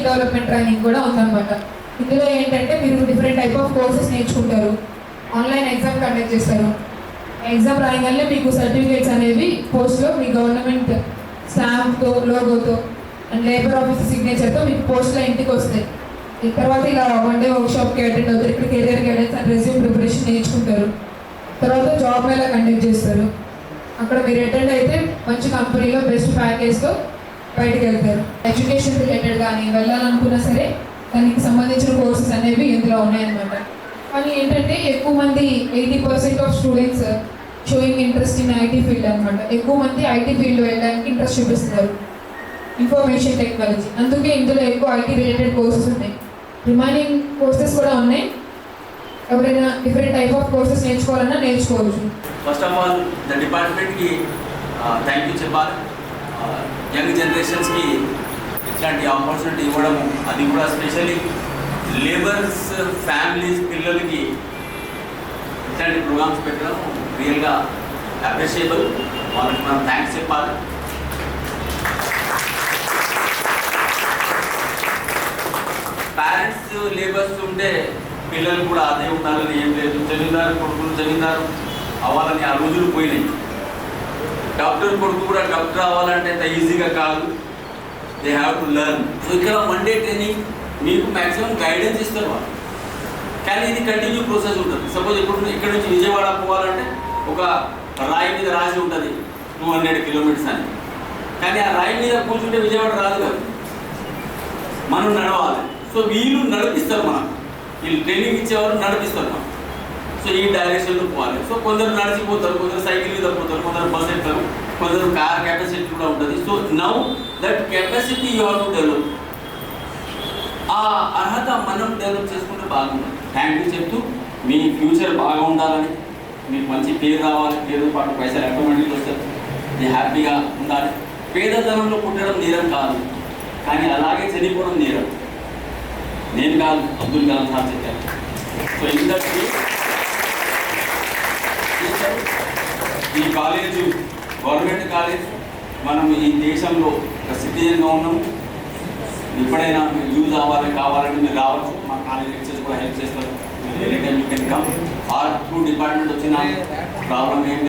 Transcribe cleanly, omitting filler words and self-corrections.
Development training కూడా ఉందన్నమాట. ఇందులో ఏంటంటే మీరు డిఫరెంట్ టైప్ ఆఫ్ కోర్సెస్ నేర్చుకుంటారు, ఆన్లైన్ ఎగ్జామ్ కండక్ట్ చేస్తారు. ఎగ్జామ్ రాయగానే మీకు సర్టిఫికేట్స్ అనేవి పోస్ట్లో మీ గవర్నమెంట్ స్టాంప్తో, లోగోతో అండ్ లేబర్ ఆఫీసర్ సిగ్నేచర్తో మీకు పోస్ట్లో ఇంటికి వస్తాయి. ఈ తర్వాత ఇలా 1 డే వర్క్షాప్కి అటెండ్ అవుతారు. ఇక్కడ career guidance and resume preparation నేర్చుకుంటారు. తర్వాత జాబ్ మేళా కండక్ట్ చేస్తారు. అక్కడ మీరు అటెండ్ అయితే మంచి కంపెనీలో బెస్ట్ ప్యాకేజ్తో బయటకు వెళ్తారు. ఎడ్యుకేషన్ రిలేటెడ్ కానీ వెళ్ళాలనుకున్నా సరే దానికి సంబంధించిన కోర్సెస్ అనేవి ఇందులో ఉన్నాయన్నమాట. కానీ ఏంటంటే ఎక్కువ మంది 80% of students sowing interest in IT field అనమాట. ఎక్కువ మంది ఐటీ ఫీల్డ్ వెళ్ళడానికి ఇంట్రెస్ట్ చూపిస్తున్నారు, ఇన్ఫర్మేషన్ టెక్నాలజీ. అందుకే ఇందులో ఎక్కువ ఐటీ రిలేటెడ్ కోర్సెస్ ఉన్నాయి. రిమైనింగ్ కోర్సెస్ కూడా ఉన్నాయి. ఎవరైనా డిఫరెంట్ టైప్ ఆఫ్ కోర్సెస్ నేర్చుకోవాలన్నా నేర్చుకోవచ్చు. ఫస్ట్ ఆఫ్ ఆల్ ద డిపార్ట్మెంట్కి థ్యాంక్ యూ చెప్పాలి. యంగ్ జనరేషన్స్కి ఇట్లాంటి ఆపర్చునిటీ ఇవ్వడము, అది కూడా స్పెషల్లీ లేబర్స్ ఫ్యామిలీస్ పిల్లలకి ఇట్లాంటి ప్రోగ్రామ్స్ పెట్టడం రియల్గా అప్రిషియబుల్. వాళ్ళకి మనం థ్యాంక్స్ చెప్పాలి. పేరెంట్స్ లేబర్స్ ఉంటే పిల్లలు కూడా అదే ఉండాలని ఏం లేదు. జమీందారు కొడుకులు జమీందారు అవ్వాలని ఆ రోజులు పోయినాయి. డాక్టర్ కొడుకు కూడా డాక్టర్ అవ్వాలంటే అంత ఈజీగా కాదు. They have to learn. So ఇక్కడ 1 డే ట్రైనింగ్ మీకు మ్యాక్సిమం గైడెన్స్ ఇస్తారు వాళ్ళు, కానీ ఇది కంటిన్యూ ప్రాసెస్ ఉంటుంది. సపోజ్ ఇప్పుడు ఇక్కడ నుంచి విజయవాడ పోవాలంటే ఒక రాయి మీద రాసి ఉంటుంది 200 కిలోమీటర్స్ అని, కానీ ఆ రాయి మీద కూర్చుంటే విజయవాడ రాదు కదా, మనం నడవాలి. సో వీళ్ళు నడిపిస్తారు, వీళ్ళు ట్రైనింగ్ ఇచ్చేవారు నడిపిస్తారు మనం. సో ఈ డైరెక్షన్లో పోవాలి. సో కొందరు నడిచిపోతారు, కొందరు సైకిల్ మీద పోతారు, కొందరు బస్ ఎక్కుతారు, కొందరు కార్ కెపాసిటీ కూడా ఉంటుంది. So now that capacity you have to develop. ఆ అర్హత మనం డెవలప్ చేసుకుంటే బాగుంటుంది. థ్యాంక్ యూ చెప్తూ మీ ఫ్యూచర్ బాగా ఉండాలని, మీకు మంచి పేరు రావాలి, పేరుతో పాటు పైసలు ఆటోమేటిక్గా వస్తారు, మీరు హ్యాపీగా ఉండాలి. పేదతనంలో పుట్టడం నేరం కాదు, కానీ అలాగే చనిపోవడం నేరం. నేను కాదు, అబ్దుల్ కలాం సార్ చెప్పారు. సో ఇందరికీ ఈ కాలేజు గవర్నమెంట్ కాలేజ్, మనం ఈ దేశంలో ఒక సిటిజన్గా ఉన్నాము. ఎప్పుడైనా యూజ్ కావాలంటే మీరు రావచ్చు, మా కాలేజ్ లెక్చర్స్ కూడా హెల్ప్ చేస్తారు. Any time you can come. Or through department వచ్చిన ప్రాబ్లం ఏం